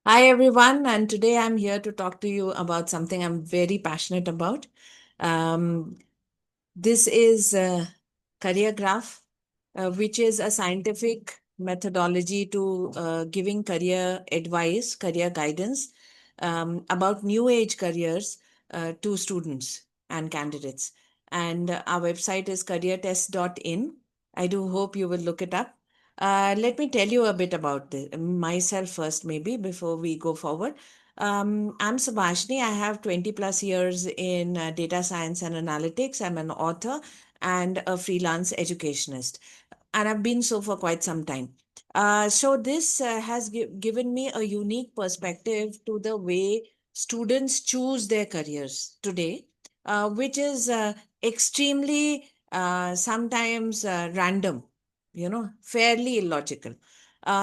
Hi, everyone, and today I'm here to talk to you about something I'm very passionate about. Um, this is Career Graph, which is a scientific methodology to giving career advice, career guidance about new age careers to students and candidates. And our website is careertest.in. I do hope you will look it up. Let me tell you a bit about myself first, maybe before we go forward. I'm Subhashni. I have 20 plus years in data science and analytics. I'm an author and a freelance educationist, and I've been so for quite some time. So this has given me a unique perspective to the way students choose their careers today, which is extremely sometimes random, fairly illogical.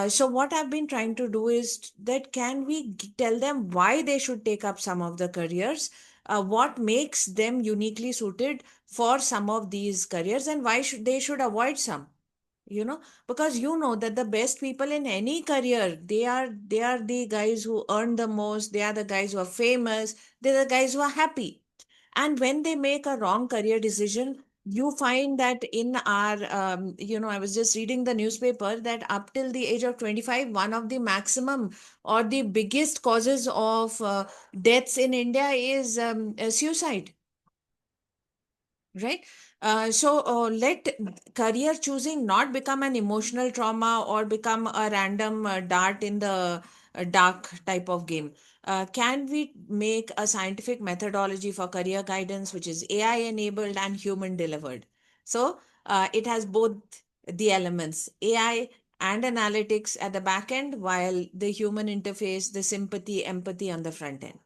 So what I've been trying to do is that can we tell them why they should take up some of the careers, what makes them uniquely suited for some of these careers, and why should they should avoid some, because that the best people in any career, they are the guys who earn the most, they are the guys who are famous, they're the guys who are happy. And when they make a wrong career decision, you find that in our I was just reading the newspaper that up till the age of 25, one of the maximum or the biggest causes of deaths in India is suicide, right? So let career choosing not become an emotional trauma or become a random dart in the dark type of game. Can we make a scientific methodology for career guidance which is AI enabled and human delivered? So it has both the elements, AI and analytics at the back end, while the human interface, the sympathy, empathy on the front end.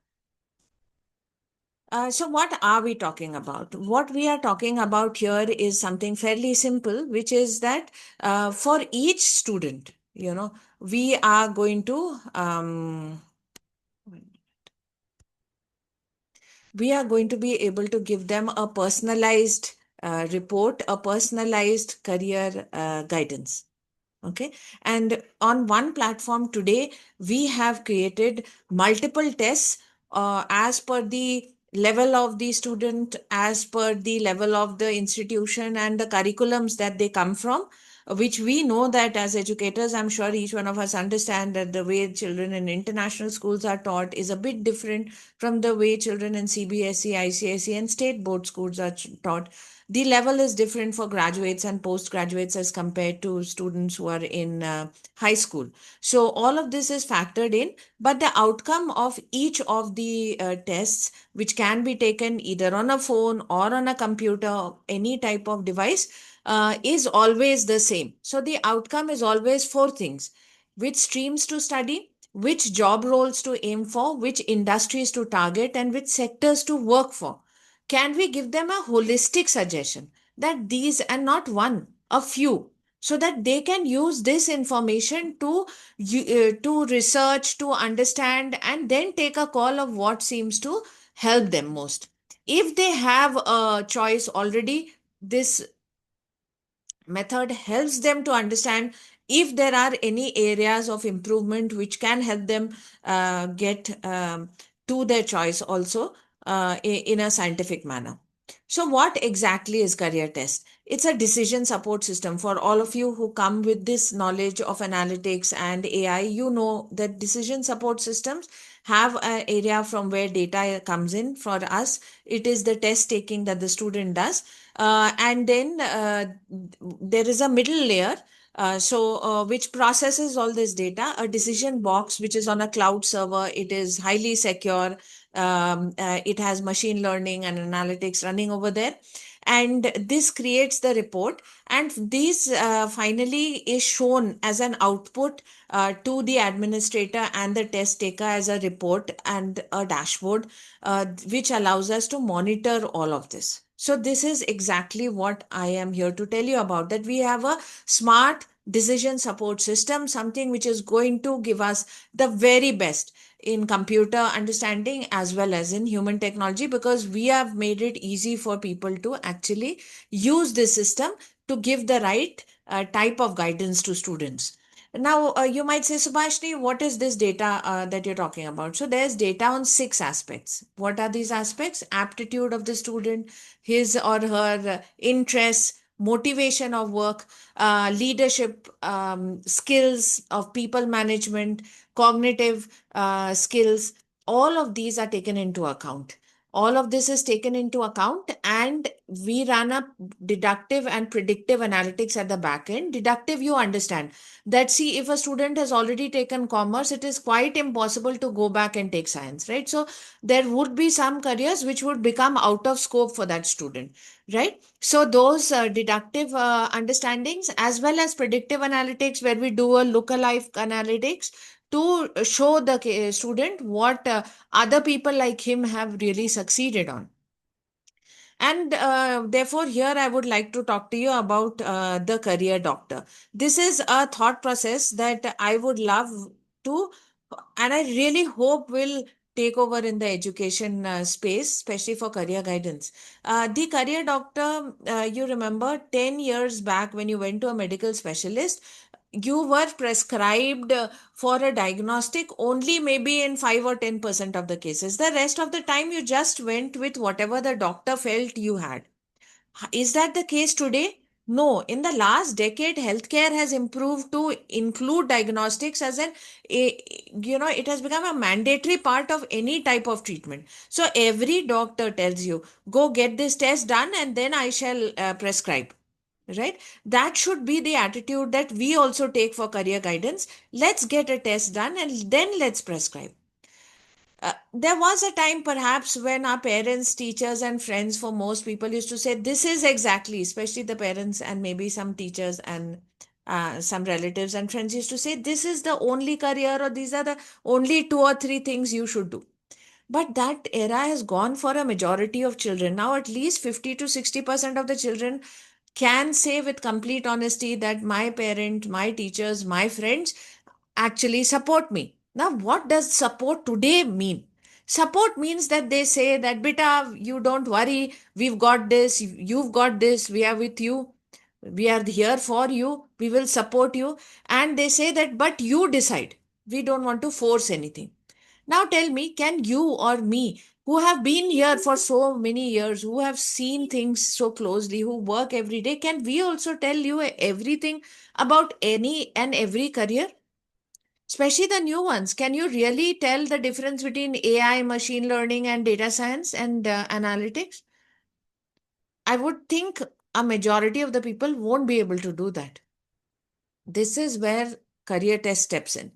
So, what are we talking about? What we are talking about here is something fairly simple, which is that for each student, we are going to be able to give them a personalized report, a personalized career guidance. Okay. And on one platform today, we have created multiple tests as per the level of the student, as per the level of the institution and the curriculums that they come from, which we know that as educators, I'm sure each one of us understand that the way children in international schools are taught is a bit different from the way children in CBSE, ICSE, and state board schools are taught. The level is different for graduates and postgraduates as compared to students who are in high school. So all of this is factored in, but the outcome of each of the tests, which can be taken either on a phone or on a computer, any type of device, is always the same. So the outcome is always four things: which streams to study, which job roles to aim for, which industries to target, and which sectors to work for. Can we give them a holistic suggestion that these, and not one, a few, so that they can use this information to research, to understand, and then take a call of what seems to help them most? If they have a choice already, this method helps them to understand if there are any areas of improvement which can help them get to their choice also in a scientific manner. So what exactly is career test? It's a decision support system. For all of you who come with this knowledge of analytics and AI, you know that decision support systems have an area from where data comes in. For us, it is the test taking that the student does, and then there is a middle layer, which processes all this data, a decision box which is on a cloud server. It is highly secure. It has machine learning and analytics running over there, and this creates the report, and this finally is shown as an output to the administrator and the test taker as a report and a dashboard, which allows us to monitor all of this. So this is exactly what I am here to tell you about, that we have a smart decision support system, something which is going to give us the very best in computer understanding as well as in human technology, because we have made it easy for people to actually use this system to give the right type of guidance to students. Now, you might say, Subhashni, what is this data that you're talking about? So, there's data on 6 aspects. What are these aspects? Aptitude of the student, his or her interests, motivation of work, leadership skills of people management, cognitive skills. All of these are taken into account. All of this is taken into account, and we run a deductive and predictive analytics at the back end. Deductive, you understand that, see, if a student has already taken commerce, it is quite impossible to go back and take science, right? So there would be some careers which would become out of scope for that student, right? So those deductive understandings, as well as predictive analytics, where we do a look-alike analytics to show the student what other people like him have really succeeded on. And therefore, here I would like to talk to you about the career doctor. This is a thought process that I would love to, and I really hope will take over in the education space, especially for career guidance. The career doctor, you remember 10 years back when you went to a medical specialist, you were prescribed for a diagnostic only maybe in 5 or 10% of the cases. The rest of the time, you just went with whatever the doctor felt you had. Is that the case today? No. In the last decade, healthcare has improved to include diagnostics as it has become a mandatory part of any type of treatment. So every doctor tells you, go get this test done and then I shall prescribe. Right? That should be the attitude that we also take for career guidance. Let's get a test done and then let's prescribe. There was a time perhaps when our parents, teachers, and friends, for most people, used to say, this is exactly, especially the parents and maybe some teachers and some relatives and friends used to say, this is the only career, or these are the only 2 or 3 things you should do. But that era has gone for a majority of children. Now, at least 50 to 60% of the children can say with complete honesty that my parent, my teachers, my friends actually support me. Now, what does support today mean? Support means that they say that, Beta, you don't worry, we've got this, you've got this, we are with you, we are here for you, we will support you. And they say that, but you decide, we don't want to force anything. Now tell me, can you or me, who have been here for so many years, who have seen things so closely, who work every day, can we also tell you everything about any and every career? Especially the new ones. Can you really tell the difference between AI, machine learning, and data science and analytics? I would think a majority of the people won't be able to do that. This is where career test steps in.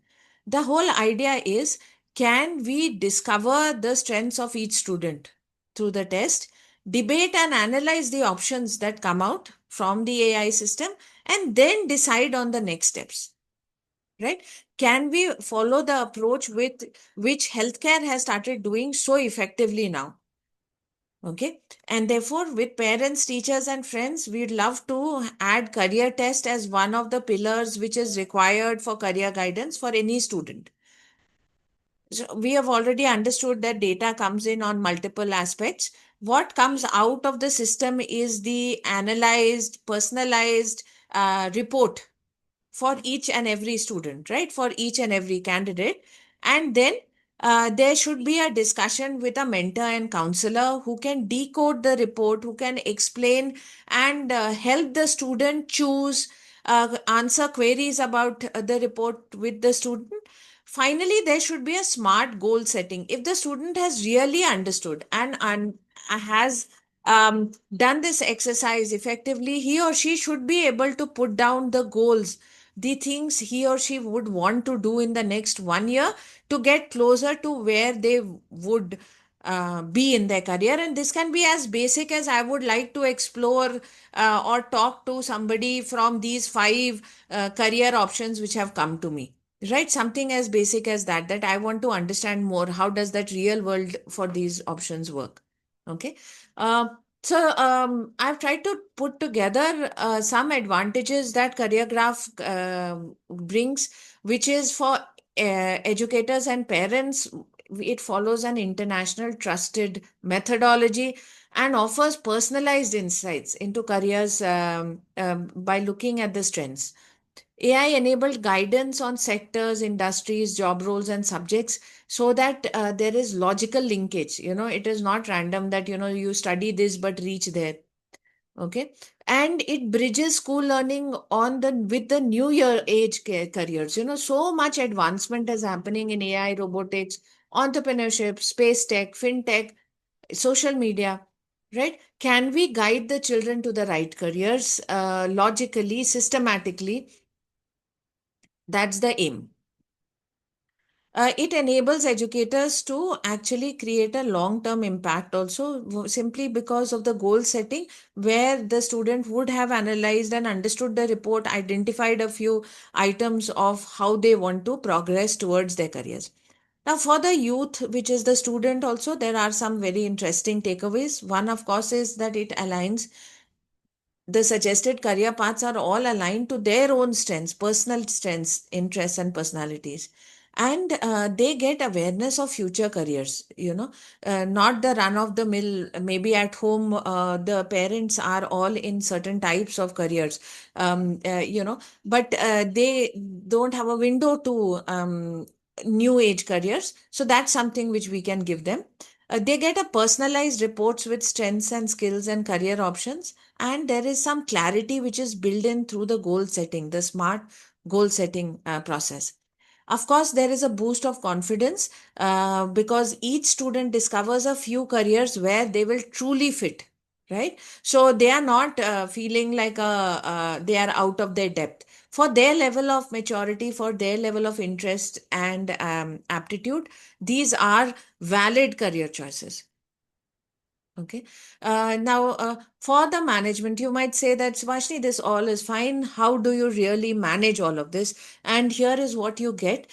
The whole idea is, can we discover the strengths of each student through the test, debate and analyze the options that come out from the AI system, and then decide on the next steps? Right? Can we follow the approach with which healthcare has started doing so effectively now? Okay. And therefore, with parents, teachers, and friends, we'd love to add career test as one of the pillars which is required for career guidance for any student. So we have already understood that data comes in on multiple aspects. What comes out of the system is the analyzed, personalized report for each and every student, right? For each and every candidate. And then there should be a discussion with a mentor and counselor who can decode the report, who can explain and help the student choose, answer queries about the report with the student. Finally, there should be a smart goal setting. If the student has really understood and has done this exercise effectively, he or she should be able to put down the goals, the things he or she would want to do in the next 1 year to get closer to where they would be in their career. And this can be as basic as, I would like to explore or talk to somebody from these 5 career options which have come to me. Right? Something as basic as that, that I want to understand more. How does that real world for these options work? Okay. Uh, I've tried to put together some advantages that Career Graph brings, which is for educators and parents. It follows an international trusted methodology and offers personalized insights into careers by looking at the strengths. AI enabled guidance on sectors, industries, job roles, and subjects so that there is logical linkage. It is not random that, you study this but reach there. Okay. And it bridges school learning on the with the new year age careers. So much advancement is happening in AI, robotics, entrepreneurship, space tech, fintech, social media, right? Can we guide the children to the right careers logically, systematically? That's the aim. It enables educators to actually create a long term impact also, simply because of the goal setting, where the student would have analyzed and understood the report, identified a few items of how they want to progress towards their careers. Now, for the youth, which is the student, also, there are some very interesting takeaways. One, of course, is that it aligns, the suggested career paths are all aligned to their own strengths, personal strengths, interests, and personalities. And they get awareness of future careers, not the run of the mill. Maybe at home, the parents are all in certain types of careers, but they don't have a window to new age careers. So that's something which we can give them. They get a personalized reports with strengths and skills and career options, and there is some clarity which is built in through the goal setting, the smart goal setting process. Of course, there is a boost of confidence because each student discovers a few careers where they will truly fit, right? So they are not feeling like they are out of their depth. For their level of maturity, for their level of interest and aptitude, these are valid career choices. Okay. Now, for the management, you might say that, Subhashini, this all is fine. How do you really manage all of this? And here is what you get.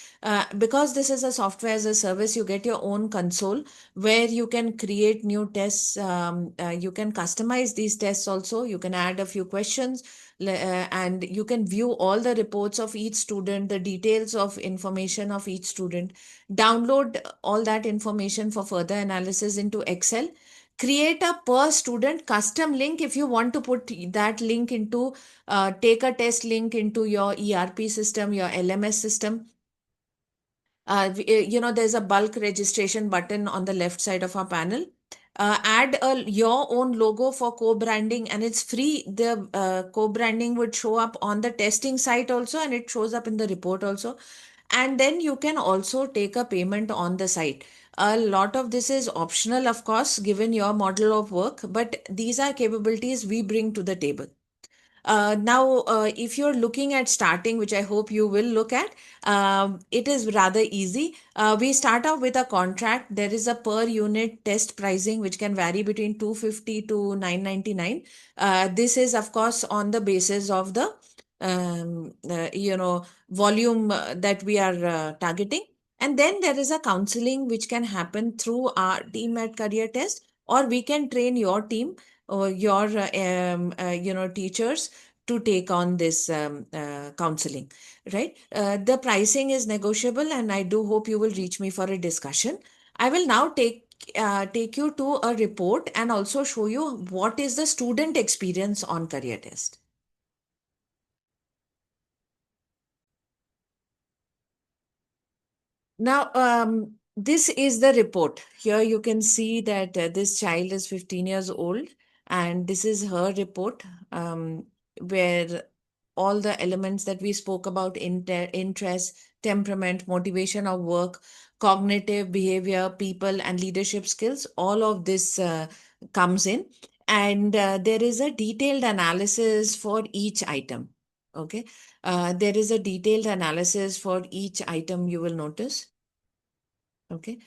Because this is a software as a service, you get your own console where you can create new tests. You can customize these tests also. You can add a few questions, and you can view all the reports of each student, the details of information of each student, download all that information for further analysis into Excel, create a per student custom link if you want to put that link into take a test link into your ERP system, your LMS system. There's a bulk registration button on the left side of our panel. Add your own logo for co-branding, and it's free. The co-branding would show up on the testing site also, and it shows up in the report also. And then you can also take a payment on the site. A lot of this is optional, of course, given your model of work, but these are capabilities we bring to the table. Now, if you're looking at starting, which I hope you will look at, it is rather easy. We start off with a contract. There is a per unit test pricing, which can vary between 250 to 999. This is, of course, on the basis of the volume that we are targeting. And then there is a counseling which can happen through our team at Career Test, or we can train your team or your teachers to take on this counseling, right? The pricing is negotiable, and I do hope you will reach me for a discussion. I will now take you to a report and also show you what is the student experience on Career Test. Now, this is the report. Here you can see that this child is 15 years old, and this is her report, where all the elements that we spoke about, interest, temperament, motivation of work, cognitive behavior, people, and leadership skills, all of this comes in. And there is a detailed analysis for each item. Okay. There is a detailed analysis for each item, you will notice. Okay.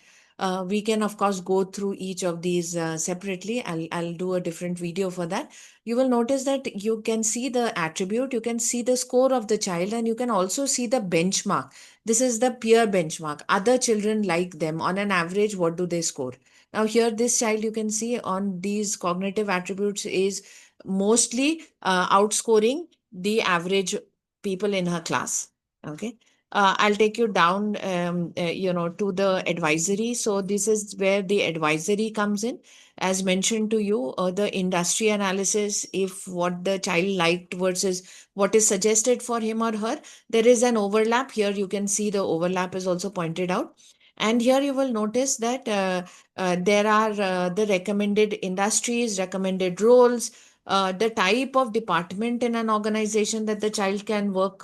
We can, of course, go through each of these separately. I'll do a different video for that. You will notice that you can see the attribute, you can see the score of the child, and you can also see the benchmark. This is the peer benchmark. Other children like them. On an average, what do they score? Now, here, this child, you can see on these cognitive attributes is mostly outscoring the average people in her class. Okay. I'll take you down, to the advisory. So this is where the advisory comes in. As mentioned to you, the industry analysis, if what the child liked versus what is suggested for him or her, there is an overlap. Here you can see the overlap is also pointed out. And here you will notice that there are the recommended industries, recommended roles, the type of department in an organization that the child can work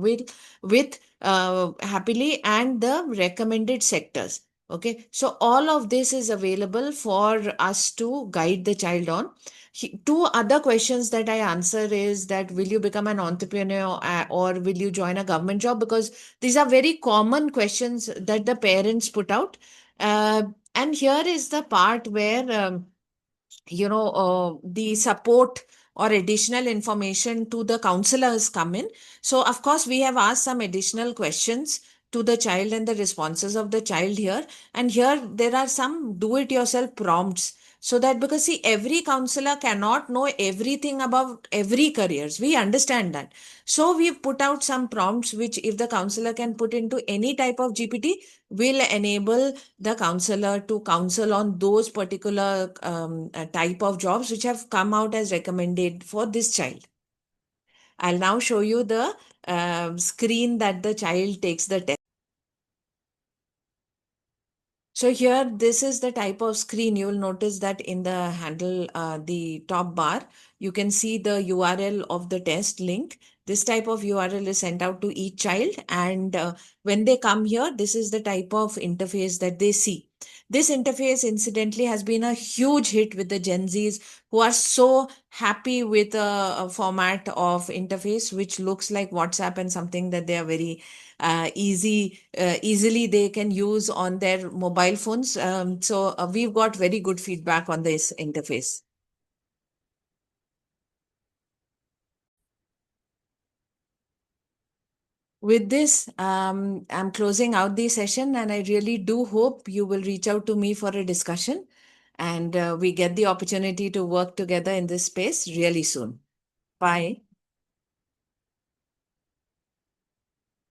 with happily, and the recommended sectors. Okay, so all of this is available for us to guide the child on. Two other questions that I answer is that will you become an entrepreneur, or will you join a government job? Because these are very common questions that the parents put out. Uh, and here is the part where the support or additional information to the counselors come in. So of course we have asked some additional questions to the child and the responses of the child here, and here there are some do it yourself prompts, so that, because see, every counselor cannot know everything about every careers, we understand that. So we've put out some prompts which, if the counselor can put into any type of GPT, will enable the counselor to counsel on those particular type of jobs which have come out as recommended for this child. I'll now show you the screen that the child takes the test. So here, this is the type of screen. You will notice that in the handle, the top bar, you can see the URL of the test link. This type of URL is sent out to each child. And when they come here, this is the type of interface that they see. This interface, incidentally, has been a huge hit with the Gen Zs, who are so happy with a format of interface which looks like WhatsApp, and something that they are very easily they can use on their mobile phones. So we've got very good feedback on this interface. With this, I'm closing out the session, and I really do hope you will reach out to me for a discussion, and we get the opportunity to work together in this space really soon. Bye.